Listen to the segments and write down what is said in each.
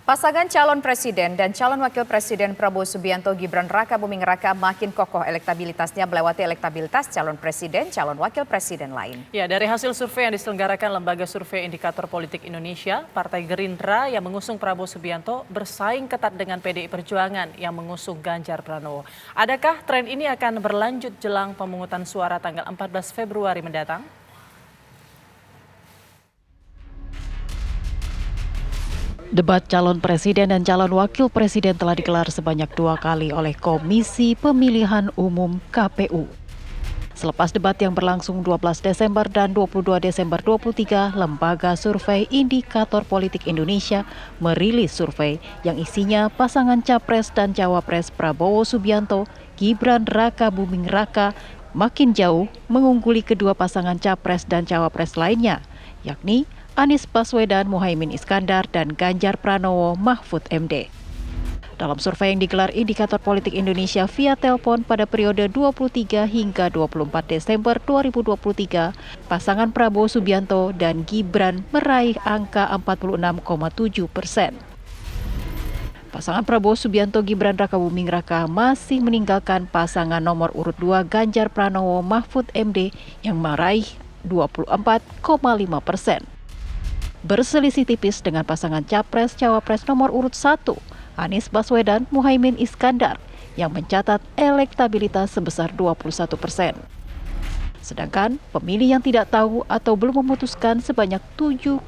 Pasangan calon presiden dan calon wakil presiden Prabowo Subianto Gibran Raka Buming Raka makin kokoh elektabilitasnya melewati elektabilitas calon presiden, calon wakil presiden lain. Ya, dari hasil survei yang diselenggarakan Lembaga Survei Indikator Politik Indonesia, Partai Gerindra yang mengusung Prabowo Subianto bersaing ketat dengan PDI Perjuangan yang mengusung Ganjar Pranowo. Adakah tren ini akan berlanjut jelang pemungutan suara tanggal 14 Februari mendatang? Debat calon presiden dan calon wakil presiden telah digelar sebanyak 2 kali oleh Komisi Pemilihan Umum KPU. Selepas debat yang berlangsung 12 Desember dan 22 Desember 2023, Lembaga Survei Indikator Politik Indonesia merilis survei yang isinya pasangan Capres dan Cawapres Prabowo Subianto, Gibran Raka Buming Raka makin jauh mengungguli kedua pasangan Capres dan Cawapres lainnya, yakni Anies Baswedan, Muhaimin Iskandar, dan Ganjar Pranowo Mahfud MD. Dalam survei yang digelar Indikator Politik Indonesia via telepon pada periode 23 hingga 24 Desember 2023, pasangan Prabowo Subianto dan Gibran meraih angka 46,7%. Pasangan Prabowo Subianto Gibran Raka Buming Raka masih meninggalkan pasangan nomor urut 2 Ganjar Pranowo Mahfud MD yang meraih 24,5%. Berselisih tipis dengan pasangan Capres-Cawapres nomor urut 1, Anies Baswedan Muhaimin Iskandar, yang mencatat elektabilitas sebesar 21%. Sedangkan pemilih yang tidak tahu atau belum memutuskan sebanyak 7,8%.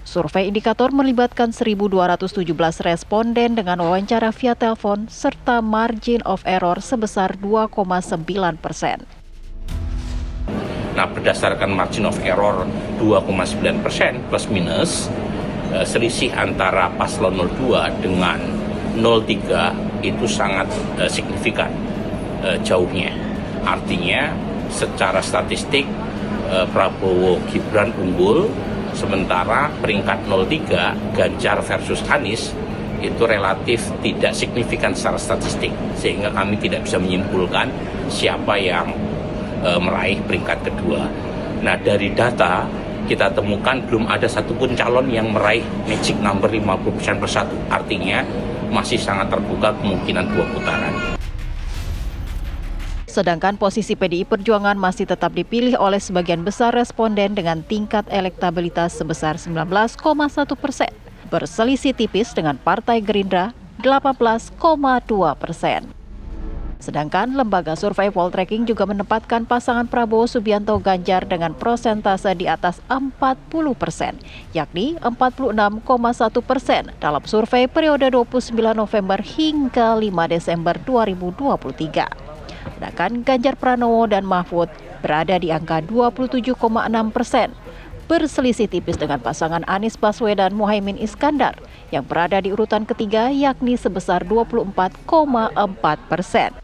Survei indikator melibatkan 1.217 responden dengan wawancara via telepon serta margin of error sebesar 2,9%. Nah, berdasarkan margin of error 2,9% plus minus, selisih antara paslon 02 dengan 03 itu sangat signifikan jauhnya. Artinya secara statistik Prabowo Gibran unggul, sementara peringkat 03 Ganjar versus Anies itu relatif tidak signifikan secara statistik, sehingga kami tidak bisa menyimpulkan siapa yang meraih peringkat kedua. Nah, dari data kita temukan belum ada satupun calon yang meraih magic number 50% persatu. Artinya masih sangat terbuka kemungkinan 2 putaran. Sedangkan posisi PDI Perjuangan masih tetap dipilih oleh sebagian besar responden dengan tingkat elektabilitas sebesar 19,1%. Berselisih tipis dengan Partai Gerindra 18,2%. Sedangkan Lembaga Survei Poltreking juga menempatkan pasangan Prabowo Subianto Ganjar dengan prosentase di atas 40%, yakni 46,1% dalam survei periode 29 November hingga 5 Desember 2023. Sedangkan Ganjar Pranowo dan Mahfud berada di angka 27,6%. Berselisih tipis dengan pasangan Anies Baswedan Muhaimin Iskandar yang berada di urutan ketiga, yakni sebesar 24,4%.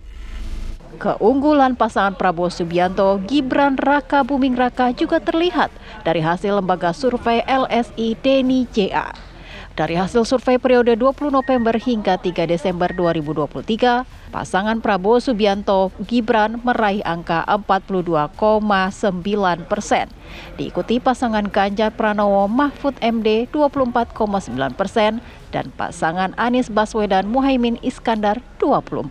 Keunggulan pasangan Prabowo Subianto Gibran Raka Buming Raka juga terlihat dari hasil lembaga survei LSI Deni JA. Dari hasil survei periode 20 November hingga 3 Desember 2023, pasangan Prabowo Subianto Gibran meraih angka 42,9%. Diikuti pasangan Ganjar Pranowo Mahfud MD 24,9% dan pasangan Anies Baswedan Muhaimin Iskandar 24%.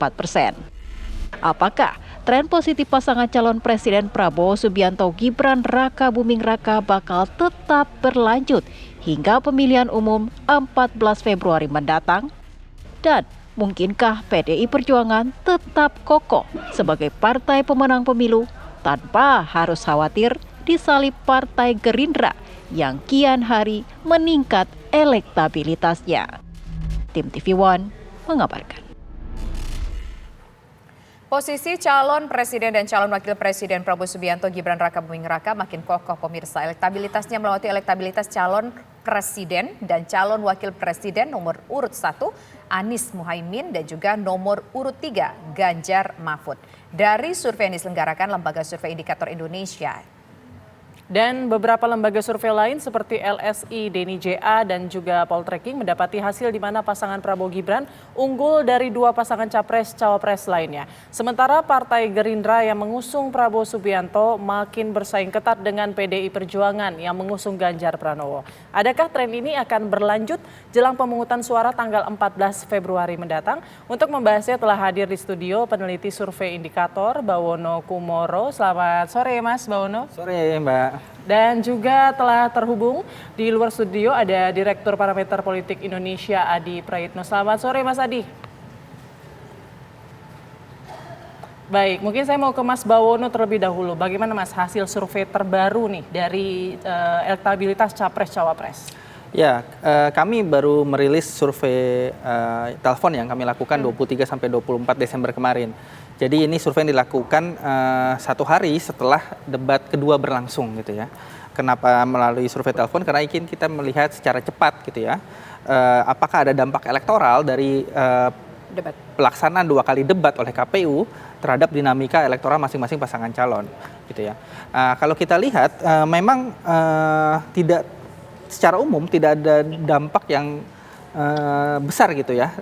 Apakah tren positif pasangan calon presiden Prabowo Subianto Gibran Raka Buming Raka bakal tetap berlanjut hingga pemilihan umum 14 Februari mendatang? Dan mungkinkah PDI Perjuangan tetap kokoh sebagai partai pemenang pemilu tanpa harus khawatir disalip Partai Gerindra yang kian hari meningkat elektabilitasnya? Tim TV One mengabarkan. Posisi calon presiden dan calon wakil presiden Prabowo Subianto Gibran Raka Buming Raka makin kokoh pemirsa. Elektabilitasnya melewati elektabilitas calon presiden dan calon wakil presiden nomor urut 1 Anies Muhaimin dan juga nomor urut 3 Ganjar Mahfud. Dari survei yang diselenggarakan Lembaga Survei Indikator Indonesia, Dan beberapa lembaga survei lain seperti LSI, Denny JA, dan juga Poltreking mendapati hasil di mana pasangan Prabowo Gibran unggul dari dua pasangan capres-cawapres lainnya. Sementara Partai Gerindra yang mengusung Prabowo Subianto makin bersaing ketat dengan PDI Perjuangan yang mengusung Ganjar Pranowo. Adakah tren ini akan berlanjut jelang pemungutan suara tanggal 14 Februari mendatang? Untuk membahasnya telah hadir di studio peneliti survei indikator Bawono Kumoro. Selamat sore Mas Bawono. Sore Mbak. Dan juga telah terhubung di luar studio ada Direktur Parameter Politik Indonesia Adi Praitno. Selamat sore Mas Adi. Baik, mungkin saya mau ke Mas Bawono terlebih dahulu. Bagaimana Mas hasil survei terbaru nih dari elektabilitas Capres-Cawapres? Ya, kami baru merilis survei telepon yang kami lakukan 23 sampai 24 Desember kemarin. Jadi ini survei yang dilakukan 1 hari setelah debat kedua berlangsung gitu ya. Kenapa melalui survei telepon? Karena ingin kita melihat secara cepat gitu ya. Apakah ada dampak elektoral dari pelaksanaan 2 kali debat oleh KPU terhadap dinamika elektoral masing-masing pasangan calon gitu ya. Kalau kita lihat memang tidak secara umum tidak ada dampak yang besar gitu ya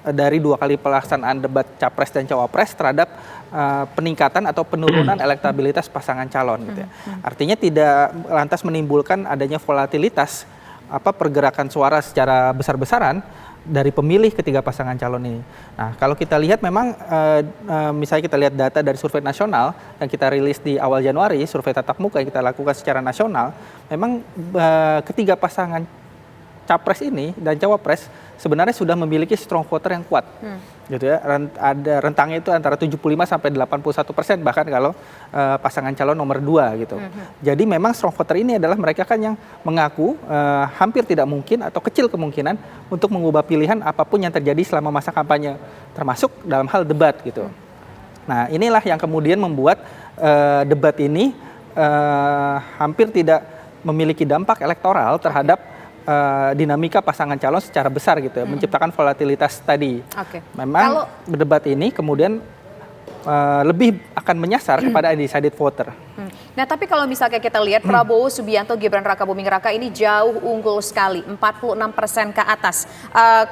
dari 2 kali pelaksanaan debat capres dan cawapres terhadap peningkatan atau penurunan elektabilitas pasangan calon gitu ya. Artinya tidak lantas menimbulkan adanya volatilitas pergerakan suara secara besar-besaran dari pemilih ketiga pasangan calon ini. Nah, kalau kita lihat memang misalnya kita lihat data dari survei nasional yang kita rilis di awal Januari, survei tatap muka yang kita lakukan secara nasional, memang ketiga pasangan capres ini dan cawapres sebenarnya sudah memiliki strong voter yang kuat. Gitu ya. Ada rentangnya itu antara 75 sampai 81% bahkan kalau pasangan calon nomor 2 gitu. Jadi memang strong voter ini adalah mereka kan yang mengaku hampir tidak mungkin atau kecil kemungkinan untuk mengubah pilihan apapun yang terjadi selama masa kampanye, termasuk dalam hal debat gitu. Nah, inilah yang kemudian membuat debat ini hampir tidak memiliki dampak elektoral terhadap dinamika pasangan calon secara besar gitu ya, menciptakan volatilitas tadi. Memang debat ini kemudian lebih akan menyasar kepada undecided voter. Nah, tapi kalau misalnya kita lihat Prabowo Subianto Gibran Raka Buming Raka ini jauh unggul sekali, 46% ke atas.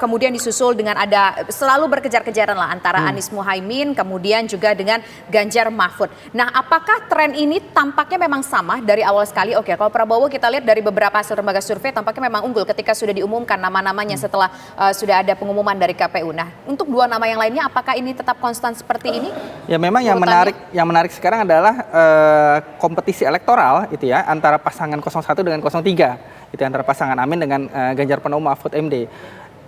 Kemudian disusul dengan ada selalu berkejar-kejaran lah antara Anies Muhaimin, kemudian juga dengan Ganjar Mahfud. Nah, apakah tren ini tampaknya memang sama dari awal sekali? Oke, kalau Prabowo kita lihat dari beberapa hasil lembaga survei tampaknya memang unggul ketika sudah diumumkan nama-namanya setelah sudah ada pengumuman dari KPU. Nah, untuk 2 nama yang lainnya apakah ini tetap konstan seperti ini? Ya, memang yang menarik sekarang adalah kompetisi elektoral itu ya antara pasangan 01 dengan 03 itu antara pasangan Amin dengan Ganjar Pranowo Mahfud MD.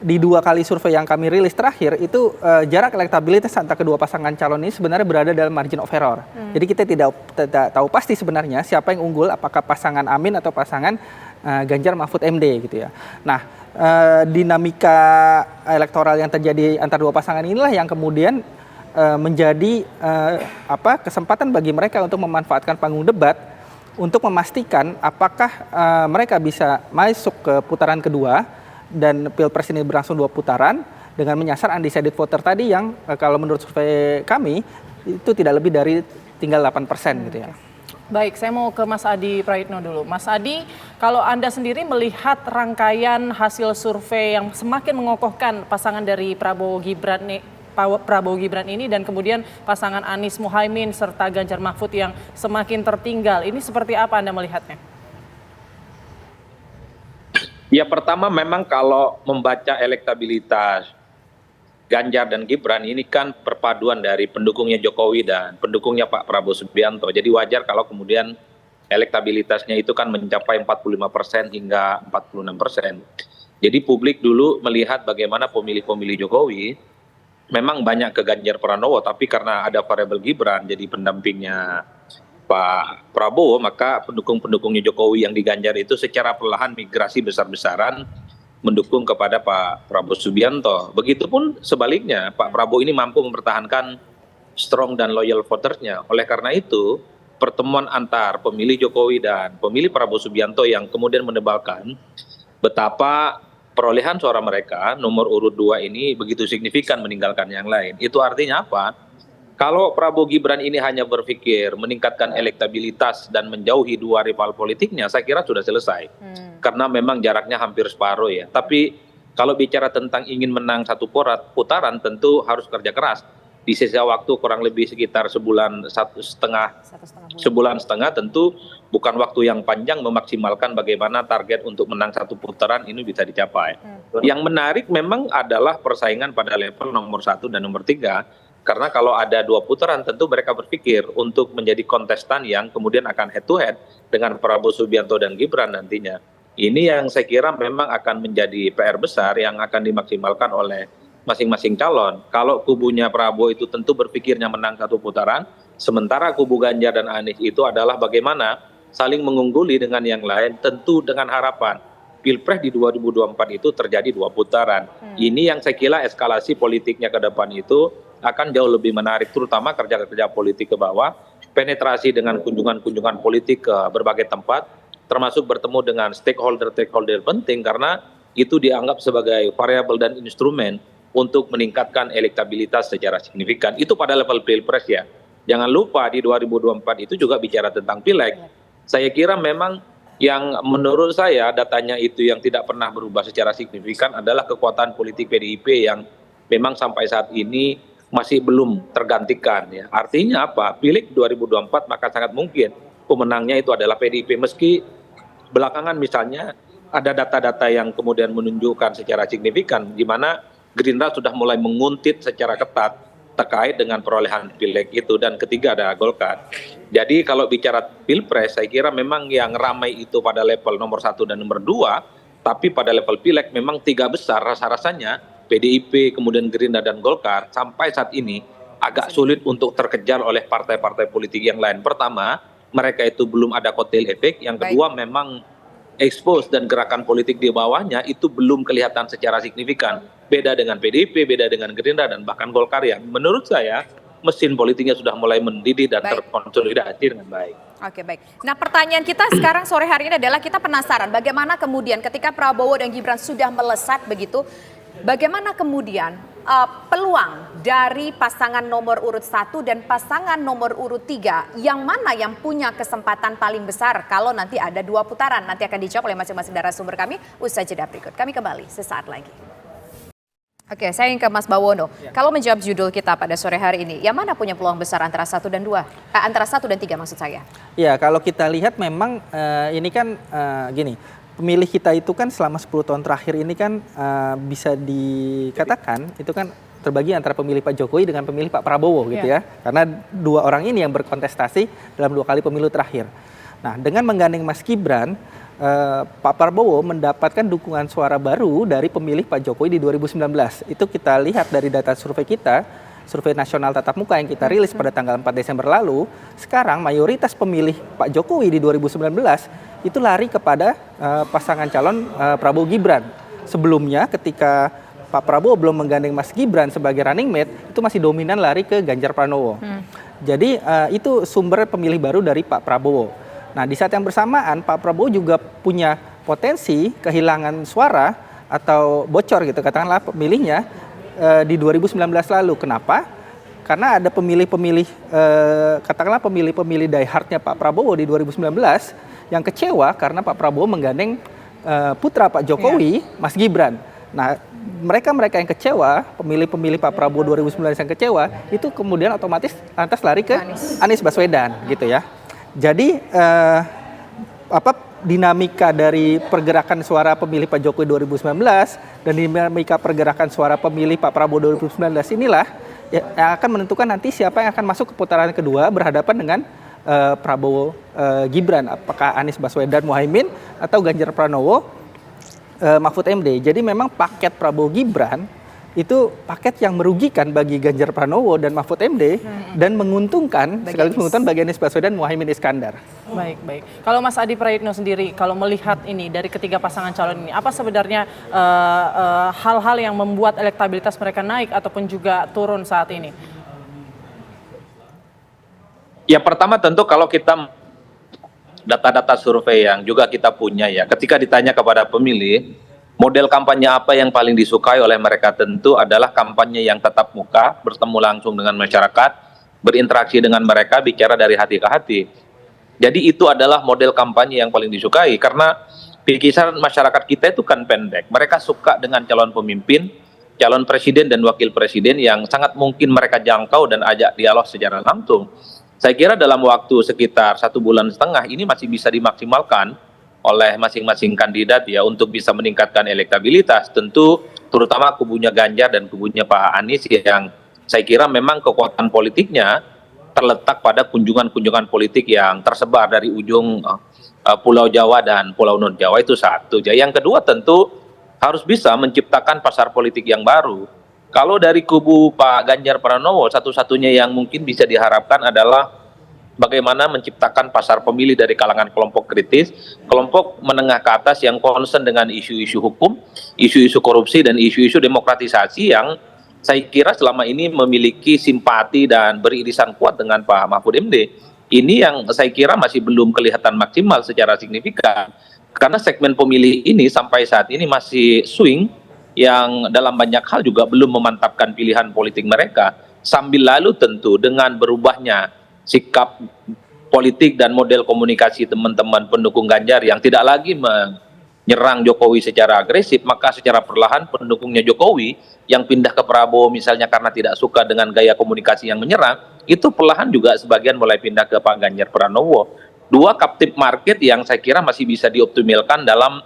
Di 2 kali survei yang kami rilis terakhir itu jarak elektabilitas antara kedua pasangan calon ini sebenarnya berada dalam margin of error. Jadi kita tidak tahu pasti sebenarnya siapa yang unggul, apakah pasangan Amin atau pasangan Ganjar Mahfud MD gitu ya. Nah, dinamika elektoral yang terjadi antara 2 pasangan inilah yang kemudian menjadi kesempatan bagi mereka untuk memanfaatkan panggung debat untuk memastikan apakah mereka bisa masuk ke putaran kedua dan Pilpres ini berlangsung 2 putaran dengan menyasar undecided voter tadi yang kalau menurut survei kami itu tidak lebih dari tinggal 8% gitu ya. Baik, saya mau ke Mas Adi Praitno dulu. Mas Adi, kalau Anda sendiri melihat rangkaian hasil survei yang semakin mengokohkan pasangan dari Prabowo Gibran ini dan kemudian pasangan Anies Muhaimin serta Ganjar Mahfud yang semakin tertinggal. Ini seperti apa Anda melihatnya? Ya, pertama memang kalau membaca elektabilitas Ganjar dan Gibran ini kan perpaduan dari pendukungnya Jokowi dan pendukungnya Pak Prabowo Subianto. Jadi wajar kalau kemudian elektabilitasnya itu kan mencapai 45% hingga 46%. Jadi publik dulu melihat bagaimana pemilih-pemilih Jokowi memang banyak ke Ganjar Pranowo, tapi karena ada variabel Gibran jadi pendampingnya Pak Prabowo, maka pendukung-pendukungnya Jokowi yang di Ganjar itu secara perlahan migrasi besar-besaran mendukung kepada Pak Prabowo Subianto. Begitupun sebaliknya, Pak Prabowo ini mampu mempertahankan strong dan loyal votersnya. Oleh karena itu, pertemuan antar pemilih Jokowi dan pemilih Prabowo Subianto yang kemudian menebalkan betapa perolehan suara mereka nomor urut 2 ini begitu signifikan meninggalkan yang lain. Itu artinya apa? Kalau Prabowo Gibran ini hanya berpikir meningkatkan elektabilitas dan menjauhi dua rival politiknya, saya kira sudah selesai. Karena memang jaraknya hampir separuh ya. Tapi kalau bicara tentang ingin menang satu putaran, tentu harus kerja keras. Di sisa waktu kurang lebih sekitar sebulan setengah, tentu bukan waktu yang panjang memaksimalkan bagaimana target untuk menang satu putaran ini bisa dicapai. Yang menarik memang adalah persaingan pada level nomor 1 dan nomor 3. Karena kalau ada 2 putaran tentu mereka berpikir untuk menjadi kontestan yang kemudian akan head to head dengan Prabowo Subianto dan Gibran nantinya. Ini yang saya kira memang akan menjadi PR besar yang akan dimaksimalkan oleh masing-masing calon. Kalau kubunya Prabowo itu tentu berpikirnya menang satu putaran, sementara kubu Ganjar dan Anies itu adalah bagaimana saling mengungguli dengan yang lain, tentu dengan harapan Pilpres di 2024 itu terjadi 2 putaran. Ini yang saya kira eskalasi politiknya ke depan itu akan jauh lebih menarik, terutama kerja-kerja politik ke bawah, penetrasi dengan kunjungan-kunjungan politik ke berbagai tempat, termasuk bertemu dengan stakeholder-stakeholder penting, karena itu dianggap sebagai variabel dan instrumen untuk meningkatkan elektabilitas secara signifikan. Itu pada level Pilpres ya. Jangan lupa di 2024 itu juga bicara tentang Pileg. Saya kira memang yang menurut saya datanya itu yang tidak pernah berubah secara signifikan adalah kekuatan politik PDIP yang memang sampai saat ini masih belum tergantikan ya. Artinya apa? Pileg 2024 maka sangat mungkin pemenangnya itu adalah PDIP, meski belakangan misalnya ada data-data yang kemudian menunjukkan secara signifikan di mana Gerindra sudah mulai menguntit secara ketat terkait dengan perolehan Pileg itu, dan ketiga ada Golkar. Jadi kalau bicara Pilpres saya kira memang yang ramai itu pada level nomor 1 dan nomor 2, tapi pada level Pileg memang 3 besar rasa-rasanya PDIP, kemudian Gerindra dan Golkar sampai saat ini agak sulit untuk terkejar oleh partai-partai politik yang lain. Pertama, mereka itu belum ada kotel efek. Yang kedua, memang expose dan gerakan politik di bawahnya itu belum kelihatan secara signifikan. Beda dengan PDIP, beda dengan Gerindra dan bahkan Golkar yang menurut saya mesin politiknya sudah mulai mendidih dan terkonsolidasi dengan baik. Oke, baik. Nah, pertanyaan kita sekarang sore hari ini adalah kita penasaran bagaimana kemudian ketika Prabowo dan Gibran sudah melesat begitu, bagaimana kemudian peluang dari pasangan nomor urut 1 dan pasangan nomor urut 3, yang mana yang punya kesempatan paling besar kalau nanti ada 2 putaran? Nanti akan dijawab oleh masing-masing narasumber kami usai jeda berikut. Kami kembali sesaat lagi. Oke, saya ingin ke Mas Bawono. Kalau menjawab judul kita pada sore hari ini, yang mana punya peluang besar antara 1 dan 2? Antara 1 dan 3 maksud saya. Ya, kalau kita lihat memang ini kan gini, pemilih kita itu kan selama 10 tahun terakhir ini kan bisa dikatakan itu kan terbagi antara pemilih Pak Jokowi dengan pemilih Pak Prabowo gitu ya. Karena 2 orang ini yang berkontestasi dalam 2 kali pemilu terakhir. Nah, dengan menggandeng Mas Gibran, Pak Prabowo mendapatkan dukungan suara baru dari pemilih Pak Jokowi di 2019. Itu kita lihat dari data survei kita, survei nasional tatap muka yang kita rilis pada tanggal 4 Desember lalu. Sekarang mayoritas pemilih Pak Jokowi di 2019 itu lari kepada pasangan calon Prabowo Gibran. Sebelumnya ketika Pak Prabowo belum menggandeng Mas Gibran sebagai running mate, itu masih dominan lari ke Ganjar Pranowo. Jadi itu sumber pemilih baru dari Pak Prabowo. Nah, di saat yang bersamaan Pak Prabowo juga punya potensi kehilangan suara atau bocor gitu katakanlah pemilihnya di 2019 lalu. Kenapa? Karena ada pemilih-pemilih katakanlah pemilih-pemilih diehardnya Pak Prabowo di 2019 yang kecewa karena Pak Prabowo menggandeng putra Pak Jokowi, Mas Gibran. Nah, mereka yang kecewa, pemilih-pemilih Pak Prabowo 2019 yang kecewa, itu kemudian otomatis lantas lari ke Anies Baswedan gitu ya. Jadi dinamika dari pergerakan suara pemilih Pak Jokowi 2019 dan dinamika pergerakan suara pemilih Pak Prabowo 2019 inilah yang akan menentukan nanti siapa yang akan masuk ke putaran kedua berhadapan dengan Prabowo Gibran, apakah Anies Baswedan Muhaimin atau Ganjar Pranowo Mahfud MD. Jadi memang paket Prabowo Gibran itu paket yang merugikan bagi Ganjar Pranowo dan Mahfud MD dan menguntungkan sekaligus menguntungkan bagi Anies Baswedan Muhaimin Iskandar. Baik. Kalau Mas Adi Praitno sendiri, kalau melihat ini dari ketiga pasangan calon ini, apa sebenarnya hal-hal yang membuat elektabilitas mereka naik ataupun juga turun saat ini? Ya, pertama tentu kalau kita data-data survei yang juga kita punya ya, ketika ditanya kepada pemilih, model kampanye apa yang paling disukai oleh mereka tentu adalah kampanye yang tatap muka, bertemu langsung dengan masyarakat, berinteraksi dengan mereka, bicara dari hati ke hati. Jadi itu adalah model kampanye yang paling disukai, karena pikiran masyarakat kita itu kan pendek. Mereka suka dengan calon pemimpin, calon presiden dan wakil presiden yang sangat mungkin mereka jangkau dan ajak dialog secara langsung. Saya kira dalam waktu sekitar 1,5 bulan ini masih bisa dimaksimalkan oleh masing-masing kandidat ya untuk bisa meningkatkan elektabilitas. Tentu terutama kubunya Ganjar dan kubunya Pak Anies yang saya kira memang kekuatan politiknya terletak pada kunjungan-kunjungan politik yang tersebar dari ujung Pulau Jawa dan Pulau Non Jawa, itu satu. Yang kedua tentu harus bisa menciptakan pasar politik yang baru. Kalau dari kubu Pak Ganjar Pranowo, satu-satunya yang mungkin bisa diharapkan adalah bagaimana menciptakan pasar pemilih dari kalangan kelompok kritis, kelompok menengah ke atas yang concern dengan isu-isu hukum, isu-isu korupsi, dan isu-isu demokratisasi yang saya kira selama ini memiliki simpati dan beririsan kuat dengan Pak Mahfud MD. Ini yang saya kira masih belum kelihatan maksimal secara signifikan. Karena segmen pemilih ini sampai saat ini masih swing, yang dalam banyak hal juga belum memantapkan pilihan politik mereka. Sambil lalu tentu dengan berubahnya sikap politik dan model komunikasi teman-teman pendukung Ganjar yang tidak lagi menyerang Jokowi secara agresif, maka secara perlahan pendukungnya Jokowi yang pindah ke Prabowo misalnya karena tidak suka dengan gaya komunikasi yang menyerang, itu perlahan juga sebagian mulai pindah ke Pak Ganjar Pranowo. Dua captive market yang saya kira masih bisa dioptimalkan dalam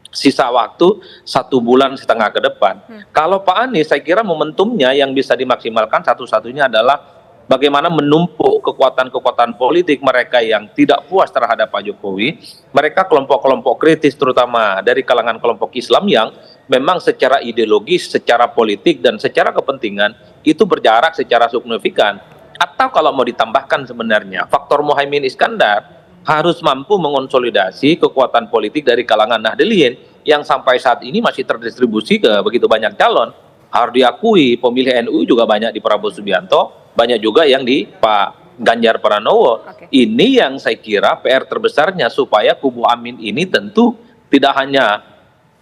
sisa waktu 1,5 bulan ke depan. Kalau Pak Anies, saya kira momentumnya yang bisa dimaksimalkan satu-satunya adalah bagaimana menumpuk kekuatan-kekuatan politik mereka yang tidak puas terhadap Pak Jokowi, mereka kelompok-kelompok kritis terutama dari kalangan kelompok Islam yang memang secara ideologis, secara politik, dan secara kepentingan itu berjarak secara signifikan. Atau kalau mau ditambahkan sebenarnya, faktor Muhaimin Iskandar harus mampu mengonsolidasi kekuatan politik dari kalangan Nahdliyin yang sampai saat ini masih terdistribusi ke begitu banyak calon. Harus diakui pemilih NU juga banyak di Prabowo Subianto, banyak juga yang di Pak Ganjar Pranowo. Ini yang saya kira PR terbesarnya, supaya kubu Amin ini tentu tidak hanya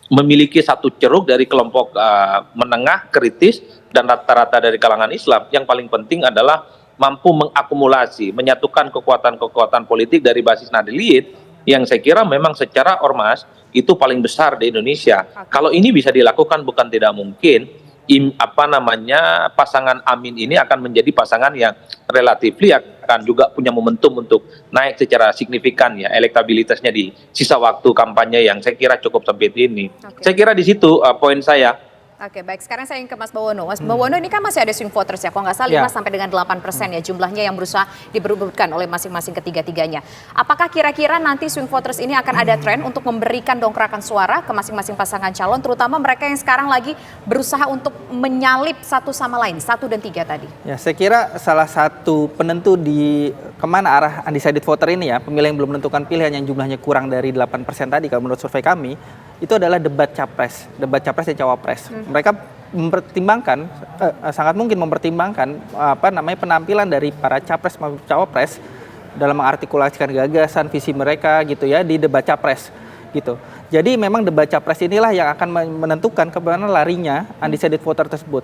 memiliki satu ceruk dari kelompok menengah kritis dan rata-rata dari kalangan Islam. Yang paling penting adalah mampu mengakumulasi, menyatukan kekuatan-kekuatan politik dari basis Nahdliyin yang saya kira memang secara ormas itu paling besar di Indonesia. Kalau ini bisa dilakukan bukan tidak mungkin, pasangan Amin ini akan menjadi pasangan yang relatif akan juga punya momentum untuk naik secara signifikan ya elektabilitasnya di sisa waktu kampanye yang saya kira cukup sempit ini. Saya kira di situ poin saya. Oke, baik. Sekarang saya ingin ke Mas Bawono. Mas Bawono, ini kan masih ada swing voters ya, kalau nggak salah 5 sampai dengan 8% ya jumlahnya yang berusaha diperebutkan oleh masing-masing ketiga-tiganya. Apakah kira-kira nanti swing voters ini akan ada tren untuk memberikan dongkrakan suara ke masing-masing pasangan calon, terutama mereka yang sekarang lagi berusaha untuk menyalip satu sama lain, 1 dan 3 tadi? Ya, saya kira salah satu penentu di kemana arah undecided voter ini ya, pemilih yang belum menentukan pilihan yang jumlahnya kurang dari 8% tadi kalau menurut survei kami, itu adalah debat capres dan cawapres. Mereka mempertimbangkan, sangat mungkin mempertimbangkan penampilan dari para capres maupun cawapres dalam mengartikulasikan gagasan, visi mereka gitu ya di debat capres gitu. Jadi memang debat capres inilah yang akan menentukan kemana larinya undecided voter tersebut.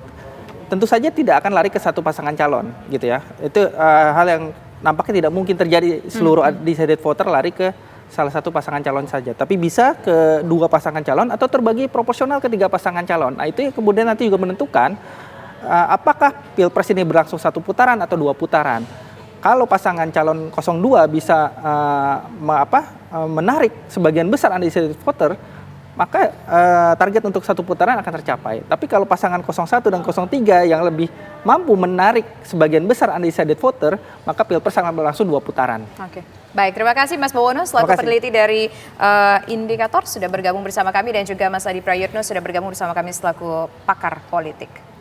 Tentu saja tidak akan lari ke satu pasangan calon gitu ya. Itu hal yang nampaknya tidak mungkin terjadi seluruh undecided voter lari ke salah satu pasangan calon saja, tapi bisa ke 2 pasangan calon atau terbagi proporsional ke 3 pasangan calon. Nah, itu yang kemudian nanti juga menentukan apakah Pilpres ini berlangsung 1 putaran atau 2 putaran. Kalau pasangan calon 02 bisa menarik sebagian besar undecided voter, maka target untuk 1 putaran akan tercapai. Tapi kalau pasangan 01 dan 03 yang lebih mampu menarik sebagian besar undecided voter, maka Pilpres akan berlangsung 2 putaran. Oke. Baik, terima kasih Mas Bawono selaku peneliti dari Indikator sudah bergabung bersama kami, dan juga Mas Adi Prayitno sudah bergabung bersama kami selaku pakar politik.